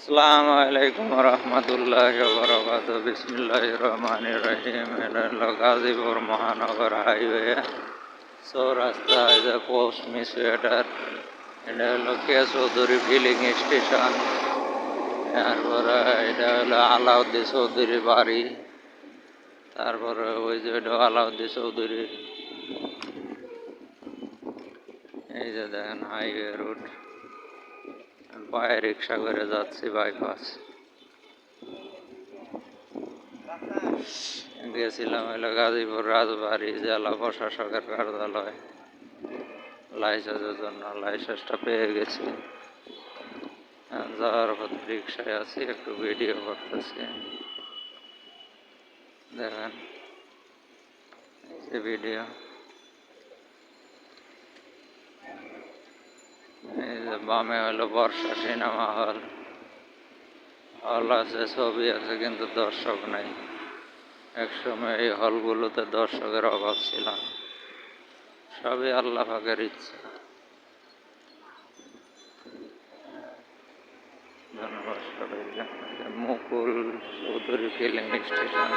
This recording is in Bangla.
আসসালামু আলাইকুম রহমতুল্লাহ বরকাত বিসমিল্লাহ রহমান রহিম। এটা হলো গাজীপুর মহানগর হাইওয়ে চৌরাস্তা পোস্ট মিসুয়েটার। এটা হলো কে চৌধুরী ফিলিং স্টেশন। তারপরে এটা হলো আলাউদ্দিন চৌধুরী বাড়ি। তারপরে ওই যে এটা আলাউদ্দিন চৌধুরী। এই যে দেখেন হাইওয়ে রুট, পায়ে রিক্সা করে যাচ্ছি বাইপাস। গেছিলাম হলো গাজীপুর রাজবাড়ি জেলা প্রশাসকের কার্যালয় লাইসেন্সের জন্য। লাইসেন্সটা পেয়ে গেছি। যাওয়ার পথে রিক্সায় আছি, একটু ভিডিও করতেছি। দেখেন এই ভিডিও। এই যে বামে হলো বর্ষা সিনেমা হল। হল আছে, ছবি আছে, কিন্তু দর্শক নাই। একসময় এই হলগুলোতে দর্শকের অভাব ছিল। সবই আল্লাহ পাকের ইচ্ছা। ধন্যবাদ সবাইকে। মুকুল চৌধুরী ফিলিং স্টেশন।